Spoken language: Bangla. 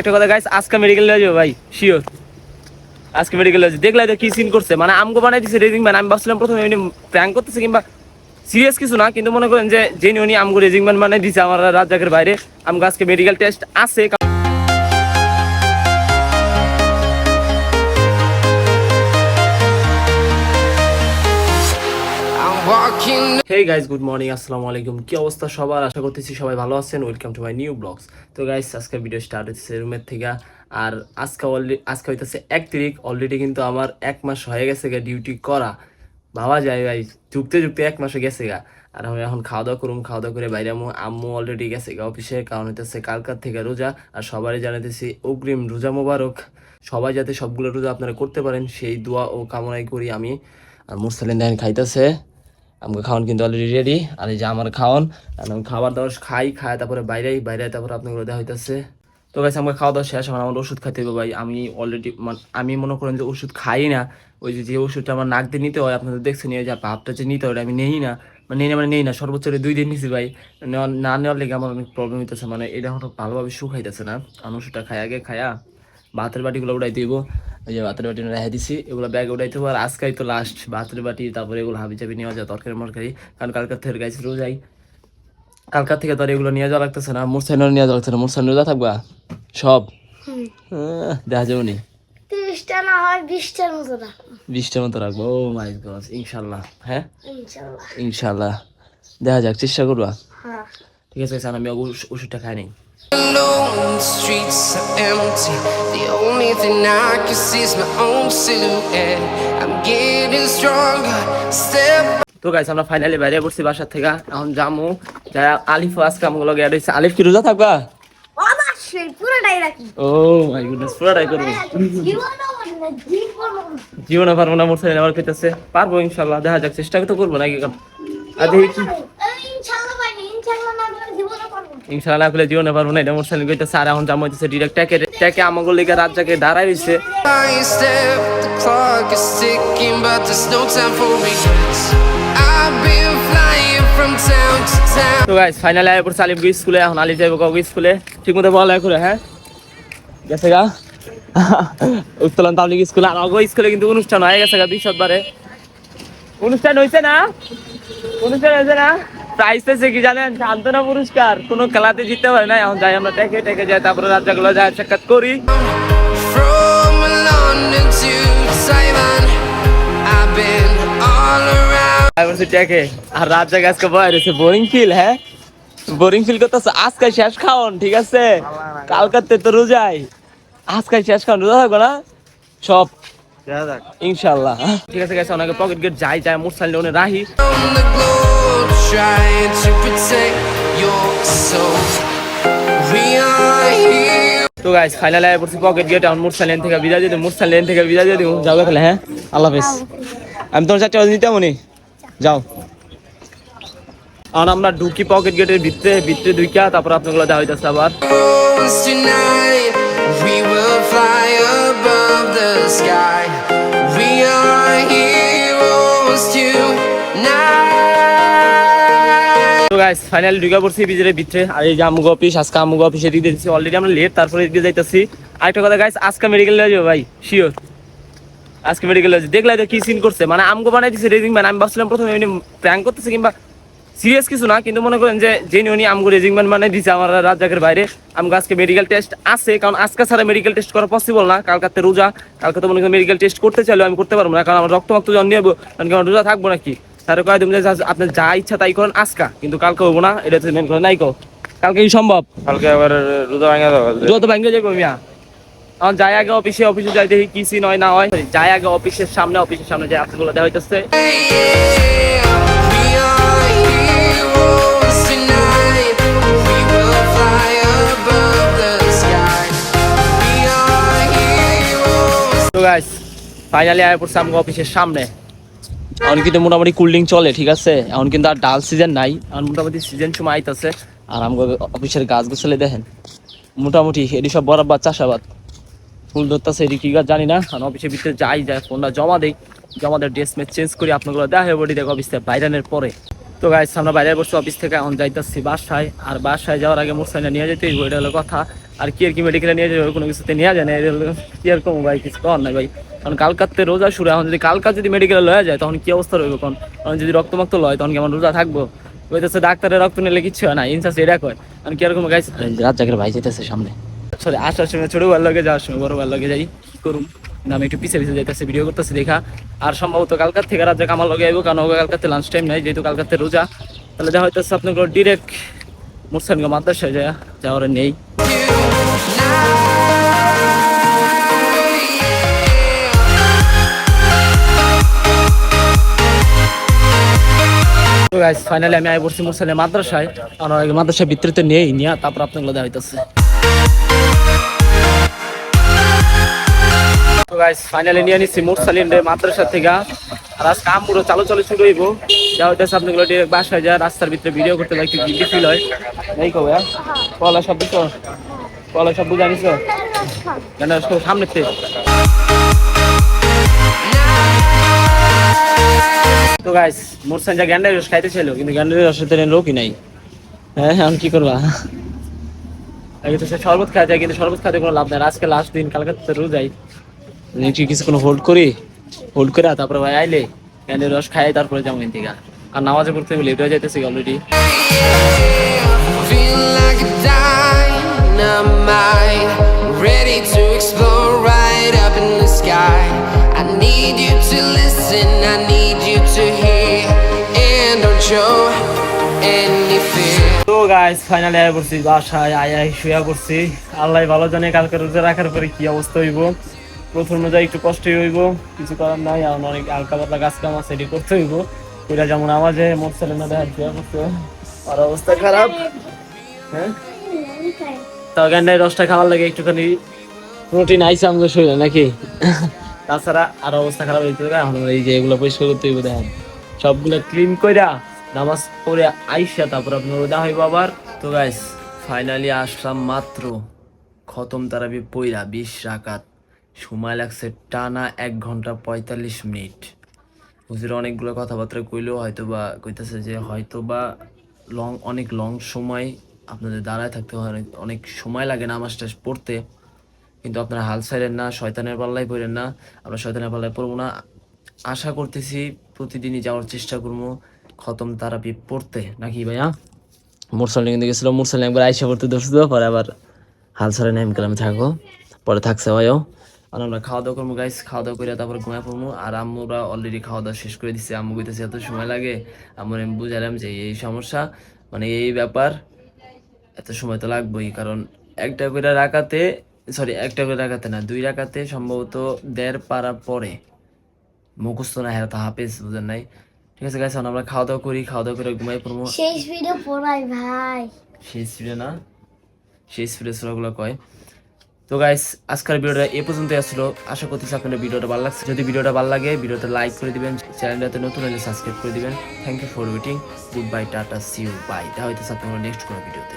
একটা কথা গাইস, আজকে মেডিকেল লয়ে যাবো ভাই, শিওর আজকে মেডিকেল লয়ে যাবো। দেখলে তো কি সিন করছে, মানে আমগো বানাই দিছে রেজিং ম্যান। আমি ভাবছিলাম প্রথমে এমনি প্র্যাঙ্ক করতেছে কিংবা সিরিয়াস কিছু না, কিন্তু মনে করেন যে জেনুইনলি আমগো রেজিং ম্যান বানাই দিছে আমার রাজ্জাকের বাইরে। আমগো আজকে মেডিকেল টেস্ট আছে। হেই গাইস, গুড মর্নিং, আসসালামু আলাইকুম। কি অবস্থা সবার? আশা করতেছি সবাই ভালো আছেন। Welcome to my new blogs. তো গাইস, আজকে ভিডিও স্টার্ট হচ্ছে রুমের থেকে। আর আজকে হইতেছে 1 তারিখ। অলরেডি কিন্তু আমার 1 মাস হয়ে গেছে গা ডিউটি করা। ভাবা যায় ভাই, যুগতে 1 মাস গেছে গা। আর আমি এখন খাওয়া দাওয়া করুম, খাওয়া দাওয়া করে বাইরে আম্মু অলরেডি গেছে গা অফিসে, কারণ হইতেছে কালকার থেকে রোজা। আর সবারই জানাইতেছি অগ্রিম রোজা মোবারক। সবাই যাতে সবগুলো রোজা আপনারা করতে পারেন সেই দোয়া ও কামনাই করি আমি। আর মুরসালিন দেখেন খাইতেছে, আমাকে খাওয়ান কিন্তু অলরেডি রেডি। আর এই যে আমার খাওয়ান, আমি খাবার দাবার খাই তারপরে বাইরে তারপরে আপনাগুলো দেওয়া হইতেছে। তো গাইস, আমাকে খাওয়া দাওয়া শেষ, এখন আমার ওষুধ খাইতে হবে ভাই। আমি অলরেডি আমি মনে করেন যে ওষুধ খাই না। ওই যে ওষুধটা আমার নাক দিয়ে নিতে হয়, আপনাদের দেখছেন এই যে ভাবটা যে নিতে হয়, আমি নেই না। নেই না সর্বোচ্চ 2 দিন নিছি ভাই। না নেওয়ার লেগে আমার অনেক প্রবলেম হইতেছে, মানে এটা হয়তো ভালোভাবে শুকাইতেছে না। আমি ওষুধটা খায়া ভাতের বাটিগুলো উঠাই দিব। ওই যে ভাতের বাটি রেখে দিছি, এগুলো ব্যাগে উঠাইতে হবে। আর আজকেই তো লাস্ট ভাতের বাটি, তারপরে এগুলো হাবি চাবি নেওয়া যায়, তরকারি মরকারি। কারণ কালকার থেকে গাইছি রোজাই, কালকার থেকে তো আর এগুলো নিয়ে যাওয়া লাগতেছে না। মুরসাইনও নিয়ে যাওয়া লাগছে না। মুরসাইন রোজা থাকবা সব দেখা যাবো নি। 30টা না হয় 20টার মতো রাখবো। 20টার মতো রাখবো। ও মাই গড, ইনশাল্লাহ। হ্যাঁ ইনশাল্লাহ দেখা যাক, চেষ্টা করবা। হ্যাঁ, ঠিক আছে, আমি ওষুধটা খাই নাই। Alone, the streets are empty. The only thing I can see is my own silhouette. I'm getting stronger, step. তো গাইস, আমরা ফাইনালি বাইরে পড়ছি বাসার থেকে। এখন জামু যা আলিফ আজকে আমগুলো গিয়ে রয়েছে। আলিফ কি রোজা থাকবা? অবশ্যই পুরোটাই রাখি। ও মাই গুডনেস, পুরোটাই করবো। জীবনও পারবো না, মুরসালিন আবার কইতাছে পারবো ইনশাল্লাহ। দেখা যাক, চেষ্টা তো করবো নাকি। আর দেখি ইনশাল্লাহ না করলে জীবনে পারবো না, এটা মুরসালিন কইতাছে। আর এখন জামু হইতেছে ডিরেক্ট ট্যাকে আমাকে লিগে রাজ্জাকে দাঁড়াই রইছে। Step, the clock is ticking, but there's no time for regrets. I've been flying from town to town. তো গাইস, ফাইনালি আইব পড়ছে আলিফ স্কুলে। এখন আলিফ যাইব কাউকে স্কুলে, ঠিকমতো পড়ালেখা করে। হ্যাঁ গেছে গা উত্তোলন পাবলিক স্কুলে। আর অগো স্কুলে কিন্তু অনুষ্ঠান হয়ে গেছে গা 20 বারে। অনুষ্ঠান হয়েছে না প্রাইজ পেয়েছে কি জানেন? সান্ত্বনা পুরস্কার। কোনো খেলাতে জিততে পারে না। এখন যাই আমরা টেকে যাই, তারপরে রাজ্জাগুলো যাই সাক্ষাৎ করি। From London to Taiwan, I've been all around. টেকে আর রাজ্জাকে আজকে বয় রয়েছে বোরিং ফিল। হ্যাঁ বোরিং ফিল করতেছে। আজকে শেষ খাওন, ঠিক আছে? কালকাতে তো রোজাই, আজকে শেষ খাওন। রোজা থাকবো না সব ইনশাল্লাহ। ঠিক আছে গাইস, অনেকে পকেট গেট যাই মুরসালিন one Rahi. On the globe, trying to protect your soul. We are here. তো গাইস, ফাইনালি আই পড়ছি পকেট গেট। এখন মুরসালিন থেকে বিদায় দিয়ে দিব। যাও তাহলে। হ্যাঁ আল্লাহ হাফেজ। আমি তোমার 4টা বাজে নিতে মনি যাও। আর আমরা ঢুকি পকেট গেটের ভিতরে ঢুকিয়া, তারপর আপনাগুলো দেওয়া হইতেছে আবার। Once tonight, we will fly above the sky. We are heroes tonight. তো গাইস, ফাইনালি ঢুকে পড়ছি বিজের ভিতরে। আর এই যে আমুগ অফিস, আজকে আমুগ অফিসে দিয়ে দিচ্ছি। অলরেডি আমরা লেট, তারপরে এদিকে যাইতেছি। আরেকটা কথা গাইস, আজকে মেডিকেল লয়ে যাবো ভাই, শিওর আজকে মেডিকেল লয়ে যাবো। দেখলে তো কি সিন করছে, মানে আমগো বানাই দিছে রেজিং ম্যান। আমি ভাবছিলাম প্রথমে এমনি প্র্যাঙ্ক করতেছে কিংবা সিরিয়াস কিছু না, কিন্তু মনে করেন যে জেনুইনলি আমগো রেজিং ম্যান বানাই দিছে আমার রাজ্জাকের বাইরে। আমগো আজকে মেডিকেল টেস্ট আছে, কারণ আজকে ছাড়া মেডিকেল টেস্ট করা পসিবল না। কালকাতে রোজা, কালকে তো মনে করেন মেডিকেল টেস্ট করতে চাইলেও আমি করতে পারবো না, কারণ আমার রক্ত জন নিয়ে যাবো। কারণ আমার রোজা থাকবো নাকি? স্যার কয়ে তুমি আপনার যা ইচ্ছা তাই করেন আজকা, কিন্তু কালকে হবো না। এটা হচ্ছে মেন করে নাই কো। কালকে কি সম্ভব? কালকে আবার রোজা ভাঙা যাবে। রোজা ভাঙে যাবো মিয়া। এখন যাই আগে অফিসে যাই, দেখি কি সিন হয় না হয়। যাই আগে অফিসের সামনে যাই আপনাগুলো দেওয়া হইতেছে। Yeah, we are heroes tonight. We will fly above the sky. We are heroes. তো গাইস, ফাইনালি আয় পড়ছে আমাকে অফিসের সামনে। এখন কিন্তু মোটামুটি কুলিং চলে, ঠিক আছে? এখন কিন্তু আর ডাল সিজন নাই, এখন মোটামুটি সিজন সময় আইতেছে। আর আমাকে অফিসের গাছ গোছালে দেখেন মোটামুটি এটি সব বরাবর চাষাবাদ। ফুল ধরতেছে, এটি কি গাছ জানি না। কারণ অফিসের ভিতরে যাই ফোনটা জমা দেই, ড্রেস মেস চেঞ্জ করি। আপনাগুলো দেখা হবে বডি দেখো অফিস থেকে বাইরানের পরে। তো গাইস আমরা বাইরে বসছি অফিস থেকে, এখন যাইতেছি বাসায়। আর বাসায় যাওয়ার আগে মোটরসাইকেল নিয়ে যেতে হইব, এটা হলো কথা। আর কি আর কি মেডিকেলে নিয়ে যাবে, কোনো কিছুতে নিয়ে যায় না, এটা হলো কি আর কম ভাই, কিছু কর নাই ভাই। কারণ কালকাতে রোজা শুরু, এখন যদি কালকা যদি মেডিকেলে লয়ে যায় তখন কি অবস্থা রইব? কারণ যদি রক্তমাক্ত লয় তখন কেমন রোজা থাকবো? বলতেছে ডাক্তারের রক্ত নিলে কিচ্ছু হয় না, ইনসাস এটা কয়। কারণ কি আর কম গাইস, রাত জাগের ভাই যেতেছে সামনে, সরি আসার সময় ছোট ভাইয়ের লগে, যাওয়ার সময় বড় ভাইয়ের লগে যাই, কি করুম না, আমি একটু পিছে পিছে যাইতেছি, ভিডিও করতেছি দেখা। আর সম্ভবত কালকার থেকে রাত জাগ আমার লগে আইবো, কারণ ওকে কালকাতে লাঞ্চ টাইম নাই, যেহেতু কালকাতে রোজা। তাহলে দেখা হইতেছে আপনাকে ডিরেক্ট মুরসানগঞ্জ মাদ্রাসায় যাওয়ার নেই। তো গাইস ফাইনালি আমি আই পড়ছি মুরসানের মাদ্রাসায়, আর মাদ্রাসার ভিতরে নেই নিয়ে তারপর আপনাগুলো দেখা হইতেছে। তো গাইস ফাইনালি নিয়ে নিচ্ছি মুরসালিন রে মাদ্রাসা থেকে। আর আজকে আমগুলো চালু শুরু হইব, যা হইতেছে আপনাগুলো ডিরেক্ট বাসায় যায়, রাস্তার ভিতরে ভিডিও করতে লাগতে গিল্টি ফিল হয়। এই কবে কলা সব দিছ, কলা সব বুঝে আনিস সামনে থেকে। তো গাইস মুরসান যা গ্যান্ডারি রস খাইতেছিল, কিন্তু গ্যান্ডারি রসের তেলেন রোগই নাই। হ্যাঁ আমি কি করবা, আগে তো সে শরবত খাওয়া যায়, কিন্তু শরবত খাওয়াতে কোনো লাভ নাই। আজকে লাস্ট দিন, কালকাতে রোজ যাই, কিছুক্ষণ হোল্ড করে তারপরে ভাই আইলে গ্যান্ডারি রস খাই, তারপরে যাবো এদিকে। আর নামাজে পড়তে লেট হয়ে যাইতেছি already. Feel like a dynamite, ready to explode right up in the sky. I need you to listen, I need you to hear, and don't show any fear. তো গাইস ফাইনালি আয় পড়ছি বাসায়, আয় শুয়ে পড়ছি। আল্লাহ ভালো জানে কালকে রোজা রাখার পরে কি অবস্থা হইব। প্রথম রোজা একটু কষ্টই হইব, কিছু করার নাই। আর অনেক হালকা পাতলা কাজ কাম আছে, এটি করতে হইব। ওইটা যেমন আমাজে মোটরসাইকেল না দেখা শুয়ে পড়ছে, আর অবস্থা খারাপ। হ্যাঁ তো গ্যান্ডারি রসটা খাওয়ার লাগে একটুখানি প্রোটিন আইসে আমাদের শরীরে নাকি, তাছাড়া আর অবস্থা খারাপ হইতে হবে। এখন এই যে এগুলো পরিষ্কার করতে হইব, দেখেন সবগুলো ক্লিন কইরা নামাজ পড়ে আইসা তারপর আপনার রোজা হইব আবার। তো গাইস ফাইনালি আসলাম মাত্র, খতম তারাবি পইরা 20 রাকাত, সময় লাগছে টানা 1 ঘন্টা 45 মিনিট। হুজুর অনেকগুলো কথাবার্তা কইলেও হয়তো বা কইতেছে যে হয়তো বা অনেক লং সময় আপনাদের দাঁড়ায় থাকতে হয়, অনেক সময় লাগে নামাজটা পড়তে। কিন্তু আপনারা হাল ছাড়েন না, শয়তানের পাল্লায় পড়েন না। আমরা শয়তানের পাল্লায় পড়বো না। আশা করতেছি প্রতিদিনই যাওয়ার চেষ্টা করবো খতম তারাবি পড়তে, নাকি ভাইয়া? মুরসালিন কিন্তু গেছিল, মুরসালিন একবার আইসা পড়তে ধরছিল, পরে আবার হাল ছাড়ে না, এমন থাকো, পরে থাকছে ভাইও। আর আমরা খাওয়া দাওয়া করবো গাইস, খাওয়া দাওয়া করে তারপর ঘুমায় পড়বো। আর আম্মুরা অলরেডি খাওয়া দাওয়া শেষ করে দিচ্ছে। আম্মু কইতেছে এত সময় লাগে, আমরা আমি বুঝালাম যে এই সমস্যা, মানে এই ব্যাপার, এত সময় তো লাগবেই। কারণ একটা করে রাখাতে না, 2 রাকাতে সম্ভবত 1.5 পারা পরে মুখস্থ না, হ্যাঁ তো হাফেজ বুঝেন নাই। ঠিক আছে গাইস, আমরা খাওয়া দাওয়া করি, খাওয়া দাওয়া করে ঘুমাই পড়বো। শেষ ভিডিও পড়াই ভাই, শেষ ভিডিও না, শেষ ভিডিও সুরাগুলো কয়। তো গাইস আজকের ভিডিওটা এই পর্যন্ত আসলো। আশা করতেছি আপনাদের ভিডিওটা ভালো লাগছে। যদি ভিডিওটা ভালো লাগে ভিডিওটা লাইক করে দিবেন, চ্যানেলটাতে নতুন হলে সাবস্ক্রাইব করে দিবেন। Thank you for waiting, good bye, tata, see you, bye. দেখা হইতেছে আপনাদের নেক্সট কোনো ভিডিওতে।